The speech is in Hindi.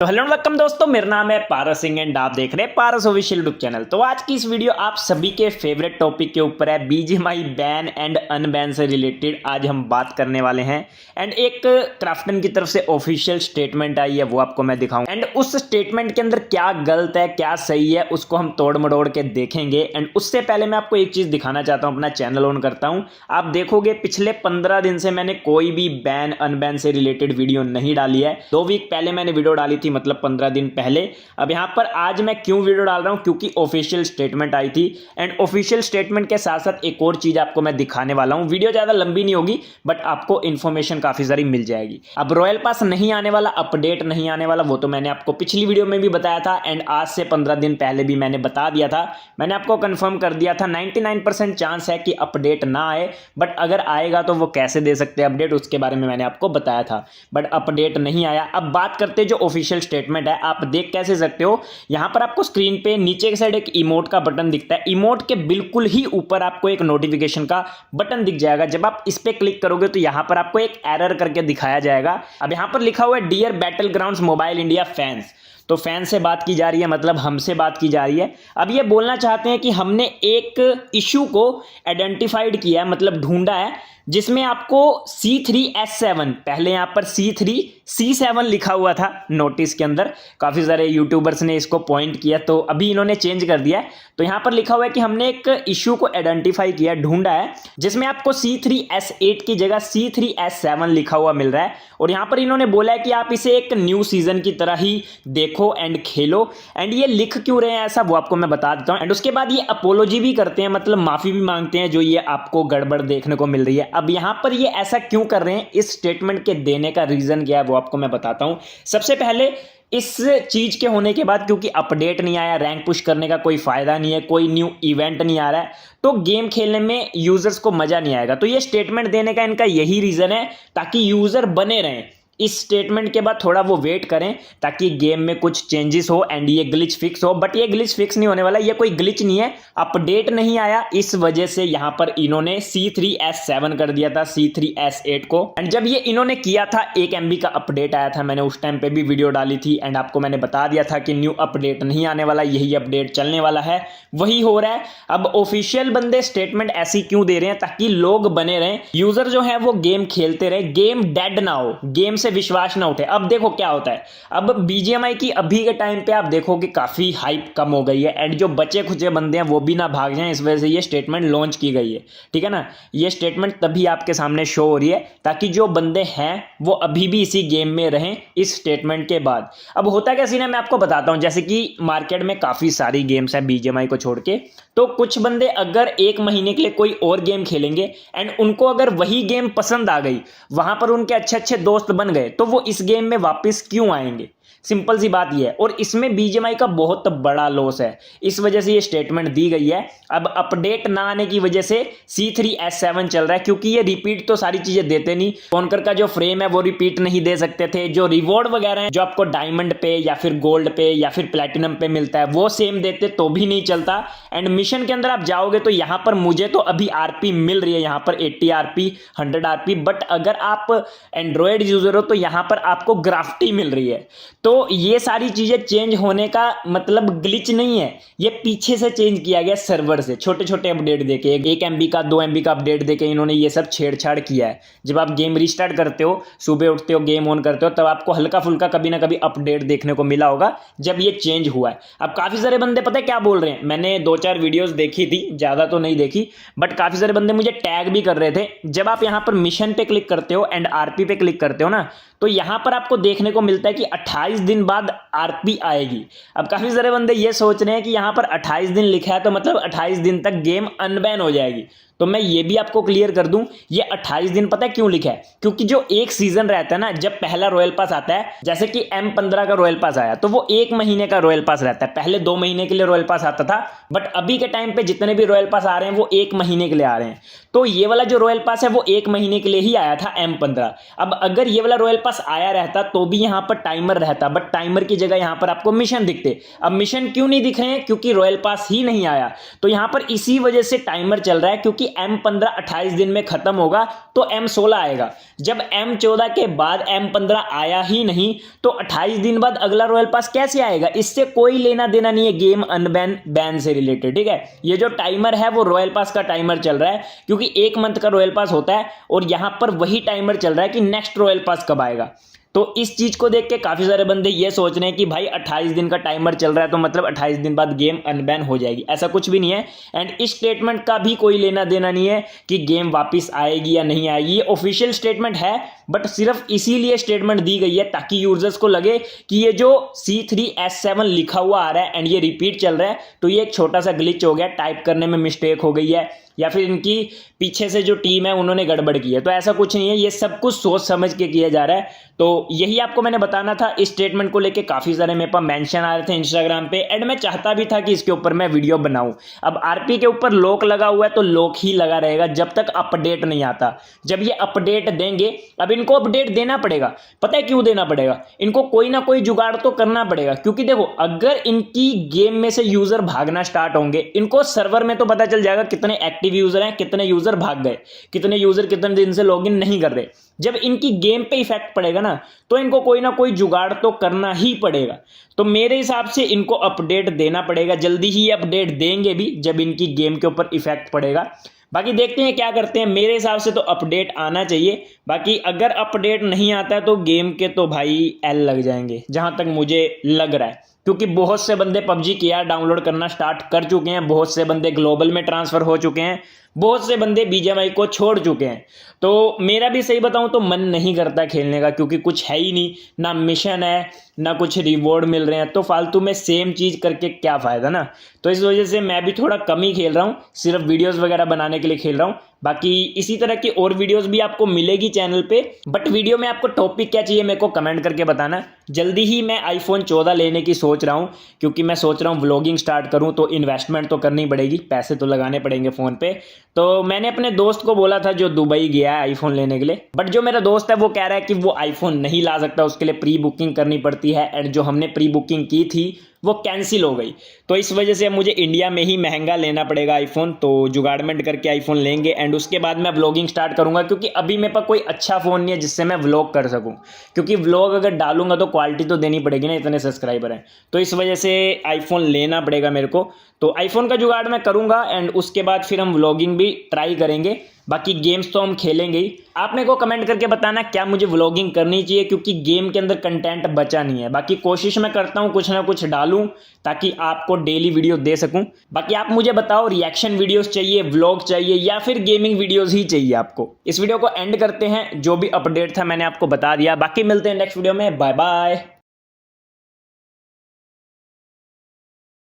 तो हेलो वेलकम दोस्तों, मेरा नाम है पारस सिंह एंड आप देख रहे हैं पारस ऑफिशियल यूट्यूब चैनल। तो आज की इस वीडियो आप सभी के फेवरेट टॉपिक के ऊपर है, बीजीएमआई बैन एंड अनबैन से रिलेटेड आज हम बात करने वाले हैं। एंड एक क्राफ्टन की तरफ से ऑफिशियल स्टेटमेंट आई है, वो आपको मैं दिखाऊं। एंड उस स्टेटमेंट के अंदर क्या गलत है क्या सही है उसको हम तोड़ मड़ोड़ के देखेंगे। एंड उससे पहले मैं आपको एक चीज दिखाना चाहता हूं, अपना चैनल ऑन करता हूं। आप देखोगे पिछले 15 दिन से मैंने कोई भी बैन अनबैन से रिलेटेड वीडियो नहीं डाली है। 2 वीक पहले मैंने वीडियो डाली थी, मतलब 15 दिन पहले। अब यहां पर आज मैं क्यों वीडियो डाल रहा हूं, क्योंकि ऑफिशियल स्टेटमेंट आई थी। एंड ऑफिशियल स्टेटमेंट के साथ साथ एक और चीज आपको मैं दिखाने वाला हूं। वीडियो ज्यादा लंबी नहीं होगी बट आपको इंफॉर्मेशन काफी सारी मिल जाएगी। अब रॉयल पास नहीं आने वाला, अपडेट नहीं आने वाला, वो तो मैंने आपको पिछली वीडियो में भी बताया था। एंड आज से 15 दिन पहले भी मैंने बता दिया था, मैंने आपको कंफर्म कर दिया था 99% चांस है कि अपडेट ना आए। बट अगर आएगा तो वो कैसे दे सकते हैं अपडेट, उसके बारे में मैंने आपको बताया था। बट अपडेट नहीं आया। अब बात करते जो ऑफिशियल स्टेटमेंट है, आप देख कैसे सकते हो। यहां पर आपको स्क्रीन पे नीचे की साइड एक इमोट का बटन दिखता है। इमोट के बिल्कुल ही ऊपर आपको एक नोटिफिकेशन का बटन दिख जाएगा। जब आप इस पे क्लिक करोगे तो यहां पर आपको एक एरर करके दिखाया जाएगा। अब यहां पर लिखा हुआ है dear Battlegrounds Mobile India fans. तो फैन से बात की जा रही है, मतलब हमसे बात की जा रही है। अब ये बोलना चाहते हैं कि हमने एक इशू को आइडेंटिफाइड किया है, मतलब ढूंढा है, जिसमें आपको C3S7, पहले यहां पर C3C7 लिखा हुआ था नोटिस के अंदर। काफी सारे यूट्यूबर्स ने इसको पॉइंट किया, तो अभी इन्होंने चेंज कर दिया है। तो यहां पर लिखा हुआ है कि हमने एक इशू को आइडेंटिफाई किया, ढूंढा है, जिसमें आपको C3S8 की जगह C3S7 लिखा हुआ मिल रहा है। और यहां पर इन्होंने बोला है कि आप इसे एक न्यू सीजन की तरह ही देखो एंड खेलो। एंड ये लिख क्यों रहे हैं ऐसा, वो आपको मैं बता देता हूं। एंड उसके बाद ये अपोलॉजी भी करते हैं, मतलब माफी भी मांगते हैं जो ये आपको गड़बड़ देखने को मिल रही है। अब यहां पर ये ऐसा क्यों कर रहे हैं, इस स्टेटमेंट के देने का रीजन क्या है वो आपको मैं बताता हूं। सबसे पहले इस चीज के होने के बाद, क्योंकि अपडेट नहीं आया, रैंक पुश करने का कोई फायदा नहीं है, कोई न्यू इवेंट नहीं आ रहा है, तो गेम खेलने में यूजर्स को मजा नहीं आएगा। तो ये स्टेटमेंट देने का इनका यही रीजन है, ताकि यूजर बने रहें। इस स्टेटमेंट के बाद थोड़ा वो वेट करें ताकि गेम में कुछ चेंजेस हो एंड ये ग्लिच फिक्स हो। बट ये ग्लिच फिक्स नहीं होने वाला, ये कोई ग्लिच नहीं है, अपडेट नहीं आया, इस वजह से यहां पर इन्होंने C3S7 कर दिया था C3S8 को। एंड जब ये इन्होंने किया था 1 MB का अपडेट आया था, मैंने उस टाइम पे भी वीडियो डाली थी। एंड आपको मैंने बता दिया था कि न्यू अपडेट नहीं आने वाला, यही अपडेट चलने वाला है, वही हो रहा है। अब ऑफिशियल बंदे स्टेटमेंट ऐसी क्यों दे रहे हैं, ताकि लोग बने रहें, यूजर जो है वो गेम खेलते रहे, गेम डेड ना हो, गेम से विश्वास ना उठे। अब देखो क्या होता है, अब बीजीएमआई की अभी के टाइम पे आप देखो कि काफी हाइप कम हो गई है। एंड जो बचे खुचे बंदे हैं वो भी ना भाग जाएं, इस वजह से ये स्टेटमेंट लॉन्च की गई है, ठीक है ना। ये स्टेटमेंट तभी आपके सामने शो हो रही है ताकि जो बंदे हैं वो अभी भी इसी गेम में रहें इस स्टेटमेंट के बाद। अब होता क्या सीन है, मैं आपको बताता हूं। जैसे कि मार्केट में काफी सारी गेम्स है बीजीएमआई को छोड़ के, तो कुछ बंदे अगर 1 महीने के लिए कोई और गेम खेलेंगे एंड उनको अगर वही गेम पसंद आ गई, वहां पर उनके अच्छे अच्छे दोस्त बन गए, तो वो इस गेम में वापस क्यों आएंगे। सिंपल सी बात यह है। और इसमें बीजीएमआई का बहुत बड़ा लॉस है, इस वजह से ये स्टेटमेंट दी गई है। अब अपडेट ना आने की वजह से C3S7 चल रहा है, क्योंकि ये रिपीट तो सारी चीजें देते नहीं। कॉन्कर का जो फ्रेम है वो रिपीट नहीं दे सकते थे, जो रिवॉर्ड वगैरह है जो आपको डायमंड पे या फिर गोल्ड पे या फिर प्लेटिनम पे मिलता है वो सेम देते तो भी नहीं चलता। एंड मिशन के अंदर आप जाओगे तो यहां पर मुझे तो अभी आरपी मिल रही है, यहां पर 80 आरपी 100 आरपी। बट अगर आप एंड्रॉयड यूजर हो तो यहां पर आपको ग्राफ्टी मिल रही है। तो ये सारी चीजें चेंज होने का मतलब ग्लिच नहीं है, ये पीछे से चेंज किया गया सर्वर से, छोटे छोटे अपडेट देके, 1 MB का 2 MB का अपडेट देके इन्होंने ये सब छेड़छाड़ किया है। जब आप गेम रिस्टार्ट करते हो, सुबह उठते हो, गेम ऑन करते हो, तब आपको हल्का फुल्का कभी ना कभी अपडेट देखने को मिला होगा जब ये चेंज हुआ है। अब काफी सारे बंदे पता है क्या बोल रहे हैं, मैंने 2-4 वीडियोस देखी थी, ज्यादा तो नहीं देखी, बट काफी सारे बंदे मुझे टैग भी कर रहे थे। जब आप यहां पर मिशन पे क्लिक करते हो एंड आरपी पे क्लिक करते हो ना, तो यहां पर आपको देखने को मिलता है कि 28 दिन बाद आरपी आएगी। अब काफी सारे बंदे ये सोच रहे हैं कि यहां पर 28 दिन लिखा है तो मतलब 28 दिन तक गेम अनबैन हो जाएगी। तो मैं ये भी आपको क्लियर कर दूं, ये 28 दिन पता है क्यों लिखा है, क्योंकि जो एक सीजन रहता है ना, जब पहला रॉयल पास आता है, जैसे कि M15 का रॉयल पास आया तो वो 1 महीने का रॉयल पास रहता है। पहले 2 महीने के लिए रॉयल पास आता था, बट अभी के टाइम पे जितने भी रॉयल पास आ रहे हैं वो 1 महीने के लिए आ रहे हैं। तो ये वाला जो रॉयल पास है वो 1 महीने के लिए ही आया था M15। अब अगर ये वाला रॉयल पास आया रहता तो भी यहां पर टाइमर रहता, बट टाइमर की जगह यहां पर आपको मिशन दिखते। अब मिशन क्यों नहीं दिख रहे हैं, क्योंकि रॉयल पास ही नहीं आया। तो यहां पर इसी वजह से टाइमर चल रहा है, क्योंकि M15 28 दिन में खत्म होगा तो M16 आएगा। जब M14 के बाद M15 आया ही नहीं तो 28 दिन बाद अगला रॉयल पास कैसे आएगा? इससे कोई लेना देना नहीं है गेम अनबैन बैन से रिलेटेड, ठीक है। ये जो टाइमर है वो रॉयल पास का टाइमर चल रहा है, क्योंकि 1 मंथ का रॉयल पास होता है और यहां पर वही टाइमर चल रहा है कि नेक्स्ट रॉयल पास कब आएगा। तो इस चीज को देख के काफी सारे बंदे ये सोच रहे हैं कि भाई 28 दिन का टाइमर चल रहा है तो मतलब 28 दिन बाद गेम अनबैन हो जाएगी। ऐसा कुछ भी नहीं है एंड इस स्टेटमेंट का भी कोई लेना देना नहीं है कि गेम वापस आएगी या नहीं आएगी। ये ऑफिशियल स्टेटमेंट है, बट सिर्फ इसीलिए स्टेटमेंट दी गई है ताकि यूजर्स को लगे कि ये जो C3S7 लिखा हुआ आ रहा है एंड ये रिपीट चल रहा है तो ये एक छोटा सा ग्लिच हो गया, टाइप करने में मिस्टेक हो गई है या फिर इनकी पीछे से जो टीम है उन्होंने गड़बड़ की है। तो ऐसा कुछ नहीं है, ये सब कुछ सोच समझ के किया जा रहा है। तो यही आपको मैंने बताना था। इस स्टेटमेंट को लेके काफी सारे मेरे पास मेंशन आ रहे थे इंस्टाग्राम पे एंड मैं चाहता भी था कि इसके ऊपर मैं वीडियो बनाऊं। अब आरपी के ऊपर लॉक लगा हुआ है तो लॉक ही लगा रहेगा जब तक अपडेट नहीं आता। जब ये अपडेट देंगे, अब इनको अपडेट देना पड़ेगा। पता है क्यों देना पड़ेगा? इनको कोई ना कोई जुगाड़ तो करना पड़ेगा, क्योंकि देखो अगर इनकी गेम में से यूजर भागना स्टार्ट होंगे, इनको सर्वर में तो पता चल जाएगा कितने एक्टिव यूजर हैं, कितने यूजर भाग गए, कितने यूजर कितने दिन से लॉगिन नहीं कर रहे। जब इनकी गेम पे इफेक्ट पड़ेगा ना तो इनको कोई ना कोई जुगाड़ तो करना ही पड़ेगा। तो मेरे हिसाब से इनको अपडेट देना पड़ेगा, जल्दी ही अपडेट देंगे भी जब इनकी गेम के ऊपर इफेक्ट पड़ेगा। बाकी देखते हैं क्या करते हैं। मेरे हिसाब से तो अपडेट आना चाहिए, बाकी अगर अपडेट नहीं आता है तो गेम के तो भाई एल लग जाएंगे जहां तक मुझे लग रहा है, क्योंकि बहुत से बंदे PUBG KR डाउनलोड करना स्टार्ट कर चुके हैं, बहुत से बंदे ग्लोबल में ट्रांसफर हो चुके हैं, बहुत से बंदे BGMI को छोड़ चुके हैं। तो मेरा भी सही बताऊं तो मन नहीं करता खेलने का, क्योंकि कुछ है ही नहीं, ना मिशन है ना कुछ रिवॉर्ड मिल रहे हैं, तो फालतू में सेम चीज करके क्या फायदा ना। तो इस वजह से मैं भी थोड़ा कम ही खेल रहा हूँ, सिर्फ वीडियोस वगैरह बनाने के लिए खेल रहा हूँ। बाकी इसी तरह की और वीडियोस भी आपको मिलेगी चैनल पे, बट वीडियो में आपको टॉपिक क्या चाहिए मेरे को कमेंट करके बताना। जल्दी ही मैं iPhone 14 लेने की सोच रहा हूँ, क्योंकि मैं सोच रहा हूँ व्लॉगिंग स्टार्ट करूँ तो इन्वेस्टमेंट तो करनी पड़ेगी, पैसे तो लगाने पड़ेंगे फ़ोन पे। तो मैंने अपने दोस्त को बोला था जो दुबई गया है आईफोन लेने के लिए, बट जो मेरा दोस्त है वो कह रहा है कि वो आईफोन नहीं ला सकता, उसके लिए प्री बुकिंग करनी पड़ती है एंड जो हमने प्री बुकिंग की थी वो कैंसिल हो गई। तो इस वजह से मुझे इंडिया में ही महंगा लेना पड़ेगा आईफोन। तो जुगाड़मेंट करके आईफोन लेंगे एंड उसके बाद मैं व्लॉगिंग स्टार्ट करूंगा, क्योंकि अभी मेरे पास कोई अच्छा फ़ोन नहीं है जिससे मैं व्लॉग कर सकूं, क्योंकि व्लॉग अगर डालूंगा तो क्वालिटी तो देनी पड़ेगी ना, इतने सब्सक्राइबर हैं। तो इस वजह से आईफोन लेना पड़ेगा मेरे को। तो आईफोन का जुगाड़ मैं करूंगा एंड उसके बाद फिर हम व्लॉगिंग भी ट्राई करेंगे। बाकी गेम्स तो हम खेलेंगे ही। आप मेरे को कमेंट करके बताना क्या मुझे व्लॉगिंग करनी चाहिए, क्योंकि गेम के अंदर कंटेंट बचा नहीं है। बाकी कोशिश मैं करता हूँ कुछ ना कुछ डालूं ताकि आपको डेली वीडियो दे सकूं। बाकी आप मुझे बताओ रिएक्शन वीडियोस चाहिए, व्लॉग चाहिए या फिर गेमिंग वीडियोस ही चाहिए आपको। इस वीडियो को एंड करते हैं, जो भी अपडेट था मैंने आपको बता दिया। बाकी मिलते हैं नेक्स्ट वीडियो में, बाय बाय।